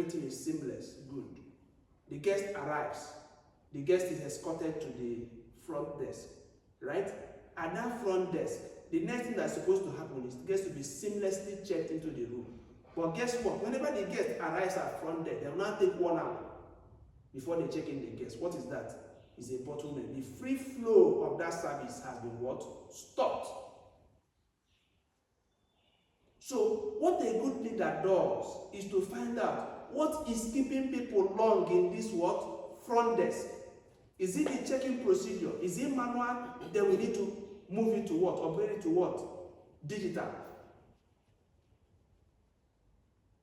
Everything is seamless, good. The guest arrives. The guest is escorted to the front desk, right? At that front desk, the next thing that's supposed to happen is the guest to be seamlessly checked into the room. But guess what? Whenever the guest arrives at front desk, they will now take 1 hour before they check in the guest. What is that? It's a bottleneck. The free flow of that service has been what? Stopped. So what a good leader does is to find out what is keeping people long in this what? Front desk. Is it the check-in procedure? Is it manual? Then we need to move it to what? Upgrade it to what? Digital.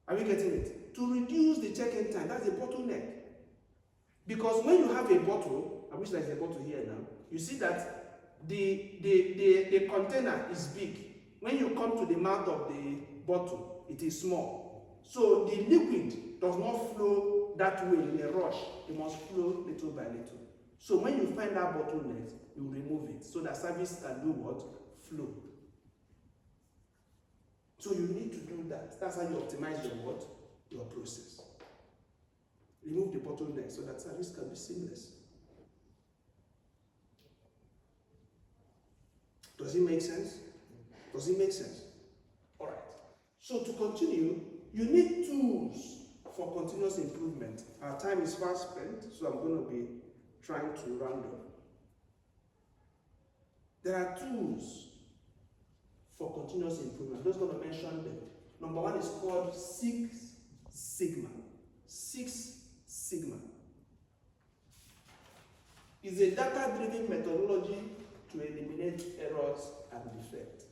Are we getting it? To reduce the check-in time, that's a bottleneck. Because when you have a bottle, I wish there's a bottle here now, you see that the container is big. When you come to the mouth of the bottle, it is small. So the liquid does not flow that way in a rush. It must flow little by little. So when you find that bottleneck, you remove it so that service can do what? Flow. So you need to do that. That's how you optimize your what? Your process. Remove the bottleneck so that service can be seamless. Does it make sense? Does it make sense? All right. So to continue, you need tools for continuous improvement. Our time is fast spent, so I'm going to be trying to round up. There are tools for continuous improvement. I'm just going to mention them. Number one is called Six Sigma. Six Sigma is a data-driven methodology to eliminate errors and defects.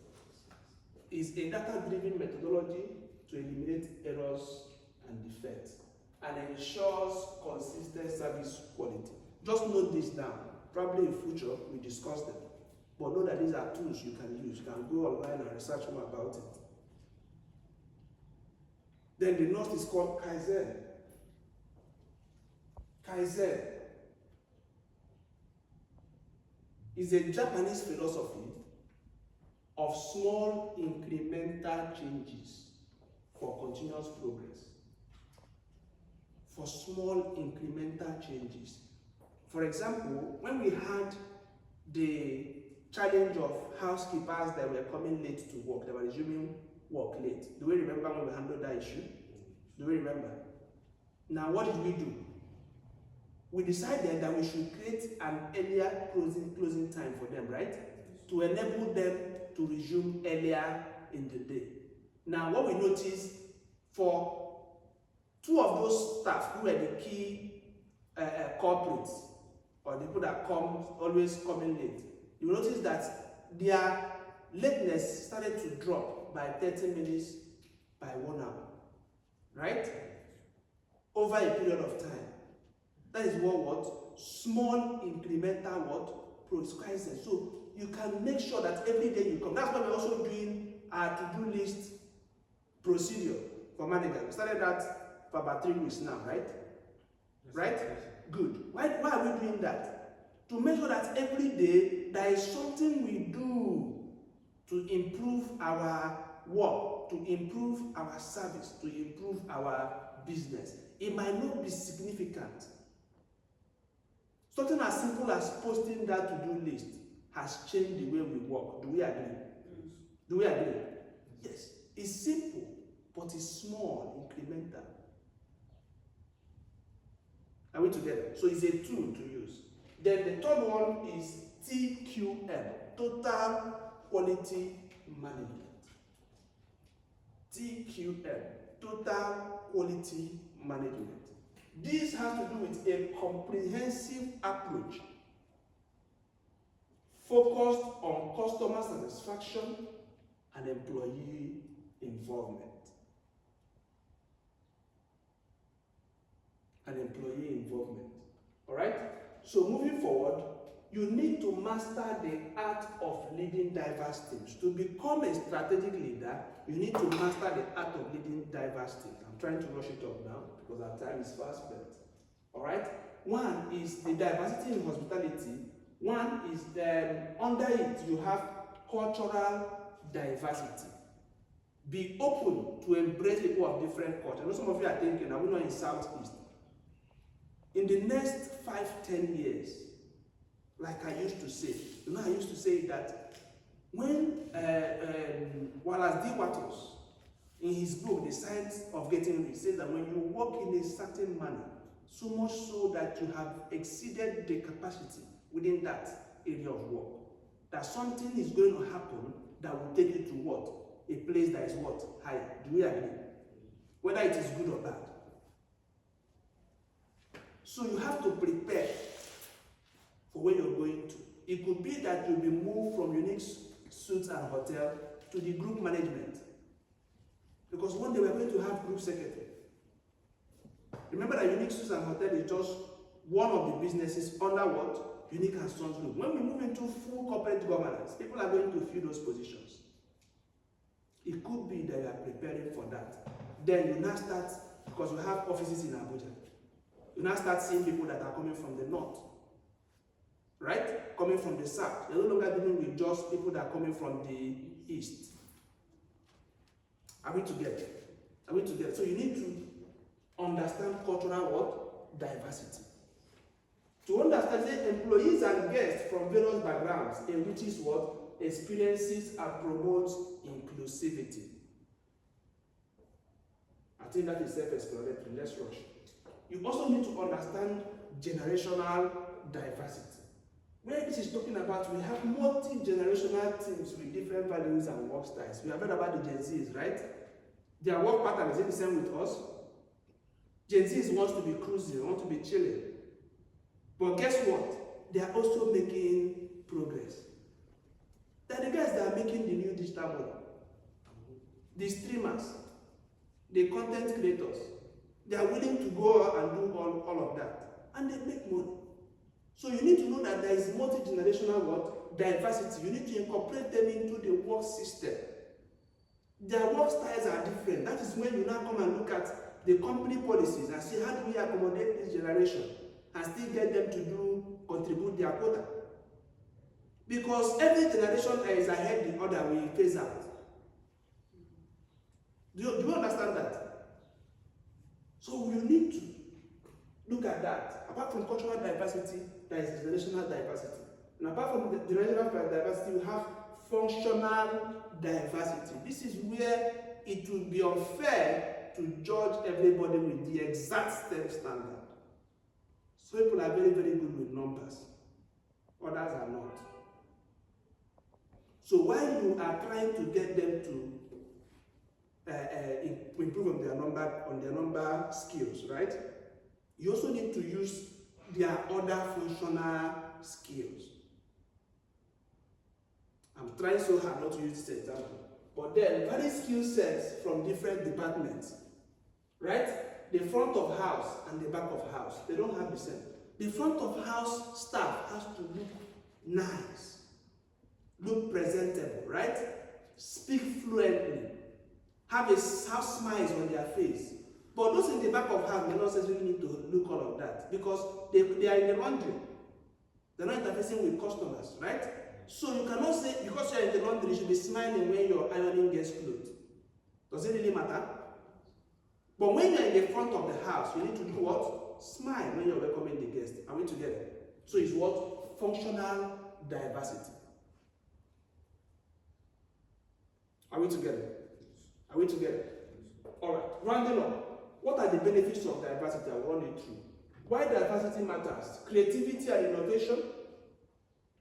Is a data-driven methodology to eliminate errors and defects and ensures consistent service quality. Just note this down. Probably in future we discuss them. But know that these are tools you can use. You can go online and research more about it. Then the next is called Kaizen. Kaizen is a Japanese philosophy of small incremental changes for continuous progress. For small incremental changes. For example, when we had the challenge of housekeepers that were coming late to work, they were resuming work late. Do we remember when we handled that issue? Do we remember? Now, what did we do? We decided that we should create an earlier closing time for them, right? To enable them to resume earlier in the day. Now, what we noticed for two of those staff who were the key culprits, or the people that always coming late, you notice that their lateness started to drop by 30 minutes by 1 hour, right? Over a period of time. That is what? Small incremental what? Progress. So you can make sure that every day you come. That's why we're also doing our to-do list procedure for managers. We started that for about 3 weeks now, right? Right? Good. Why are we doing that? To make sure that every day there is something we do to improve our work, to improve our service, to improve our business. It might not be significant. Something as simple as posting that to-do list has changed the way we work. Do we agree? Yes. Do we agree? Yes. It's simple, but it's small, incremental. Are we together? So it's a tool to use. Then the third one is TQM, Total Quality Management. TQM, Total Quality Management. This has to do with a comprehensive approach focused on customer satisfaction and employee involvement. All right? So moving forward, you need to master the art of leading diverse teams. To become a strategic leader, you need to master the art of leading diverse teams. I'm trying to rush it up now because our time is fast spent. All right? One is the diversity in hospitality. One is under it you have cultural diversity. Be open to embrace people of different culture. I know some of you are thinking, are we not in Southeast? In the next 5-10 years, like I used to say, I used to say that when Wallace D. Wattles, in his book, The Science of Getting Rich, says that when you work in a certain manner, so much so that you have exceeded the capacity within that area of work, that something is going to happen that will take you to what? A place that is what? Higher. Do we agree? Whether it is good or bad. So you have to prepare for where you're going to. It could be that you'll be moved from Unique Suites and Hotel to the group management. Because one day we're going to have group secretary. Remember that Unique Suites and Hotel is just one of the businesses under what? Unique and Sons Group. When we move into full corporate governance, people are going to fill those positions. It could be that you are preparing for that. Then you now start, because we have offices in Abuja, you now start seeing people that are coming from the north, right? Coming from the south. You're no longer dealing with just people that are coming from the east. Are we together? Are we together? So you need to understand cultural what? Diversity. To understand that employees and guests from various backgrounds enriches what? Experiences and promotes inclusivity. I think that is self-explanatory. Let's rush. You also need to understand generational diversity. Where this is talking about, we have multi-generational teams with different values and work styles. We have heard about the Gen Zs, right? Their work pattern is the same with us. Gen Zs want to be cruising, want to be chilling. But guess what? They are also making progress. They're the guys that are making the new digital model. The streamers, the content creators, they are willing to go out and do all of that. And they make money. So you need to know that there is multi-generational what? Diversity. You need to incorporate them into the work system. Their work styles are different. That is when you now come and look at the company policies and see how do we accommodate this generation and still get them to contribute their quota. Because every generation that is ahead the other will phase out. Do you understand that? So you need to look at that. Apart from cultural diversity, there is generational diversity. And apart from the generational diversity, you have functional diversity. This is where it will be unfair to judge everybody with the exact same standard. So people are very, very good with numbers. Others are not. So while you are trying to get them to improve on their number skills, right? You also need to use their other functional skills. I'm trying so hard not to use this example. But then, various skill sets from different departments, right? The front of house and the back of house, they don't have the same. The front of house staff has to look nice, look presentable, right? Speak fluently, have smiles on their face. But those in the back of house may not necessarily need to look all of that because they are in the laundry. They're not interfacing with customers, right? So you cannot say, because you're in the laundry, you should be smiling when you're ironing guest clothes. Does it really matter? But when you're in the front of the house, you need to do what? Smile when you're welcoming the guest. Are we together? So it's what? Functional diversity. Are we together? Are we together? All right, rounding up. What are the benefits of diversity? I'll run it through. Why diversity matters? Creativity and innovation.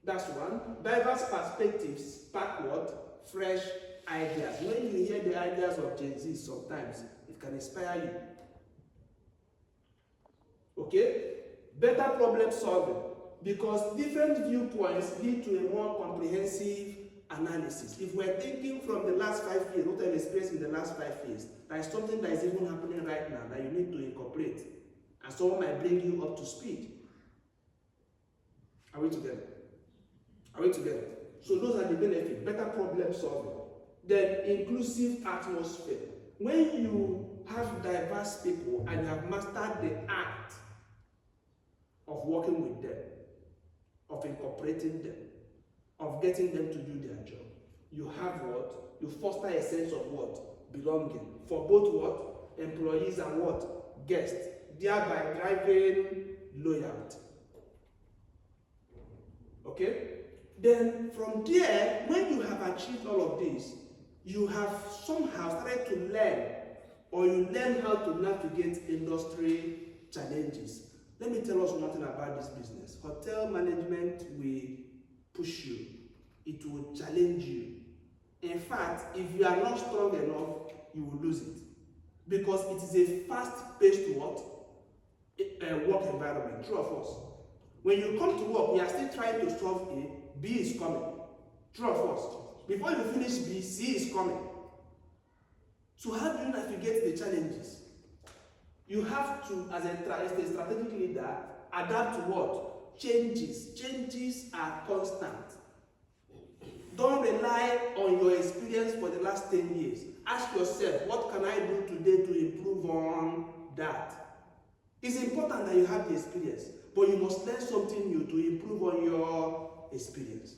That's one. Diverse perspectives spark what? Fresh ideas. When you hear the ideas of Gen Z, sometimes it can inspire you. Okay? Better problem solving. Because different viewpoints lead to a more comprehensive analysis. If we're thinking from the last 5 years, what I've experienced in the last 5 years, there is something that is even happening right now that you need to incorporate. And someone might bring you up to speed. Are we together? Are we together? So those are the benefits. Better problem solving. Then inclusive atmosphere. When you have diverse people and you have mastered the art of working with them, of incorporating them, of getting them to do their job, you have what? You foster a sense of what? belonging for both what? Employees and what? Guests, thereby driving loyalty. Okay? Then from there, when you have achieved all of this, you have somehow started to learn, or you learn how to navigate industry challenges. Let me tell us one thing about this business. Hotel management will push you. It will challenge you. In fact, if you are not strong enough, you will lose it. Because it is a fast-paced work environment, true or false? When you come to work, we are still trying to solve A, B is coming. True or false? Before you finish B, C is coming. So how do you navigate the challenges? You have to, as a strategic leader, adapt to what? Changes. Changes are constant. Don't rely on your experience for the last 10 years. Ask yourself, what can I do today to improve on that? It's important that you have the experience, but you must learn something new to improve on your experience.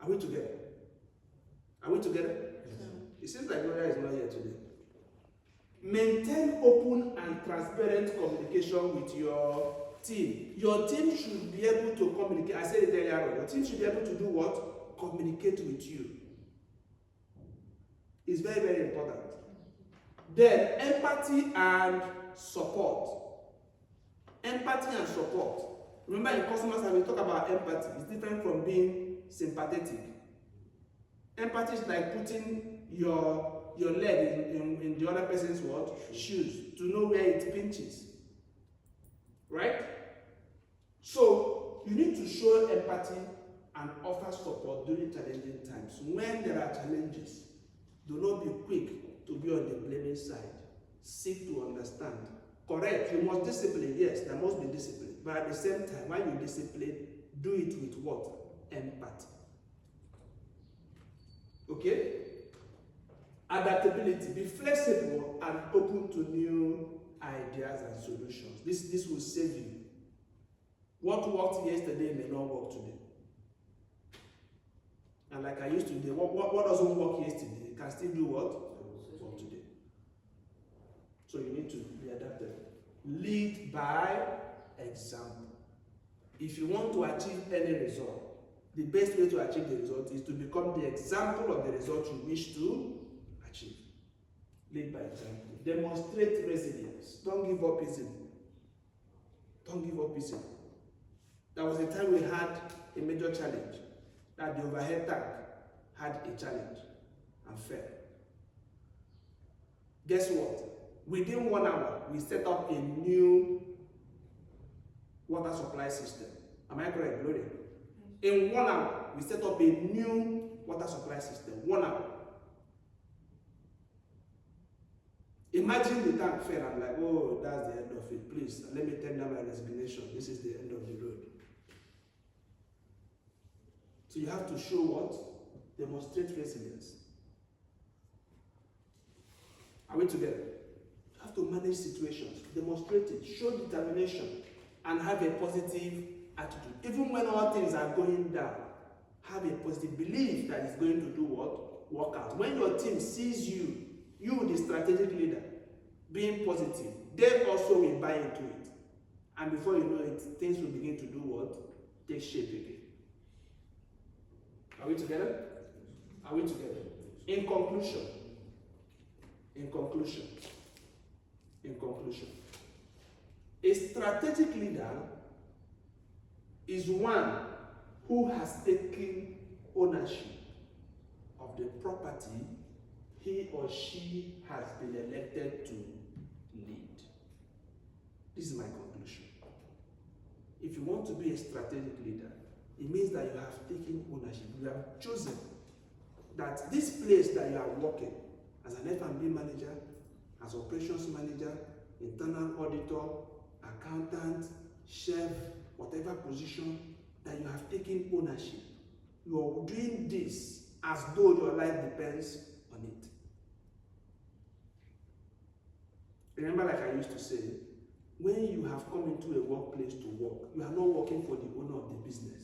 Are we together? Are we together? Yes. It seems like Gloria is not here today. Maintain open and transparent communication with your team. Your team should be able to communicate. I said it earlier on. Your team should be able to do what? Communicate with you. It's very, very important. Then, empathy and support. Empathy and support. Remember, in customer service, we talk about empathy. It's different from being sympathetic. Empathy is like putting your leg in the other person's what? Shoes, to know where it pinches. Right? So, you need to show empathy and offer support during challenging times. When there are challenges, do not be quick to be on the blaming side. Seek to understand. Correct, you must discipline. Yes, there must be discipline. But at the same time, when you discipline, do it with what? Empathy. Okay? Adaptability. Be flexible and open to new ideas and solutions. This will save you. What worked yesterday may not work today. And like I used to do, what doesn't work yesterday can still do what? Work today. So you need to be adaptable. Lead by example. If you want to achieve any result, the best way to achieve the result is to become the example of the result you wish to achieve. Lead by example. Demonstrate resilience. Don't give up easily. Don't give up easily. There was a time we had a major challenge, that the overhead tank had a challenge and fell. Guess what? Within 1 hour, we set up a new water supply system. Am I correct, Gloria? In 1 hour, we set up a new water supply system. 1 hour. Imagine the tank fell. I'm like, oh, that's the end of it. Please, let me tender my resignation. This is the end of the road. So you have to show what? Demonstrate resilience. Are we together? You have to manage situations, demonstrate it, show determination, and have a positive attitude. Even when all things are going down, have a positive belief that it's going to do what? Work out. When your team sees you, the strategic leader, being positive, they also will buy into it. And before you know it, things will begin to do what? Take shape again. Are we together? Are we together? In conclusion, a strategic leader is one who has taken ownership of the property he or she has been elected to lead. This is my conclusion. If you want to be a strategic leader, it means that you have taken ownership. You have chosen that this place that you are working as an F&B manager, as operations manager, internal auditor, accountant, chef, whatever position, that you have taken ownership. You are doing this as though your life depends on it. Remember, like I used to say, when you have come into a workplace to work, you are not working for the owner of the business.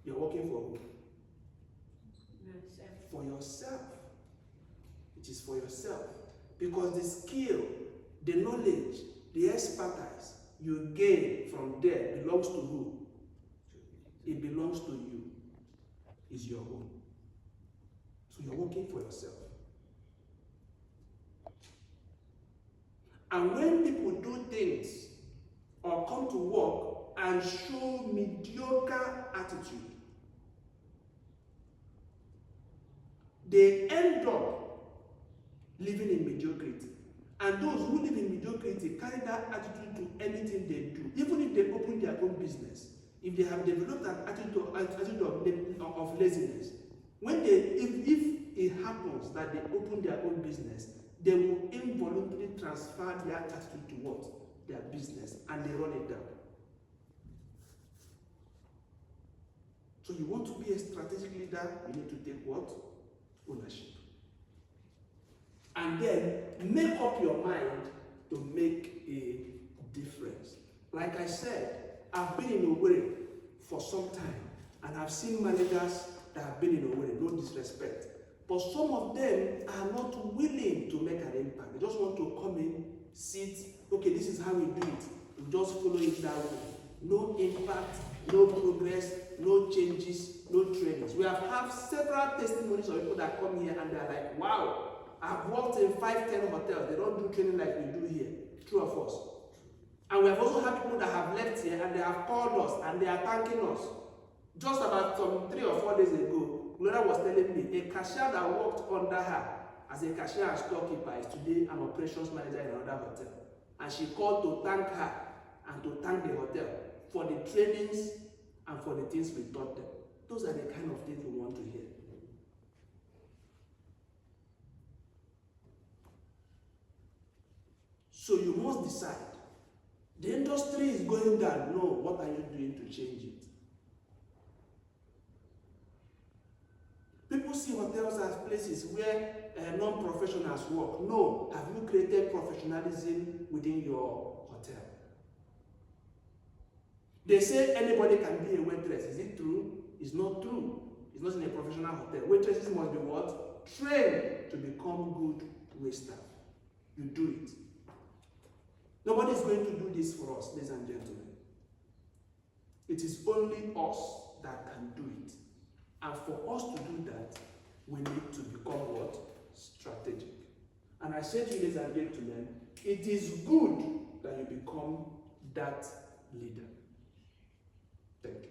You are working for who? Yourself. For yourself. It is for yourself. Because the skill, the knowledge, the expertise you gain from there belongs to who? It belongs to you. It's your own. So you're working for yourself. And when people do things or come to work and show mediocre attitude, they end up living in mediocrity. And those who live in mediocrity carry that attitude to anything they do. Even if they open their own business, if they have developed an attitude of laziness, when if it happens that they open their own business, they will involuntarily transfer their attitude to what? Their business, and they run it down. So you want to be a strategic leader, you need to take what? Ownership. And then make up your mind to make a difference. Like I said, I've been in Owerri for some time, and I've seen managers that have been in Owerri, no disrespect. But some of them are not willing to make an impact. They just want to come in, sit, okay, this is how we do it. We just follow it that way. No impact, no progress, no changes, no trainings. We have had several testimonies of people that come here and they're like, wow, I've worked in 5-10 hotels. They don't do training like we do here. True or false? And we have also had people that have left here and they have called us and they are thanking us. Just about 3 or 4 days ago, Gloria was telling me a cashier that worked under her as a cashier and storekeeper is today an operations manager in another hotel. And she called to thank her and to thank the hotel for the trainings and for the things we taught them. Those are the kind of things we want to hear. So you must decide. The industry is going down. No, what are you doing to change it? People see hotels as places where non-professionals work. No, have you created professionalism within your hotel? They say anybody can be a waitress. Is it true? It's not true. It's not in a professional hotel. Waitresses must be what? Trained to become good waiters. You do it. Nobody is going to do this for us, ladies and gentlemen. It is only us that can do it. And for us to do that, we need to become what? Strategic. And I say to you, ladies and gentlemen, it is good that you become that leader. Thank you.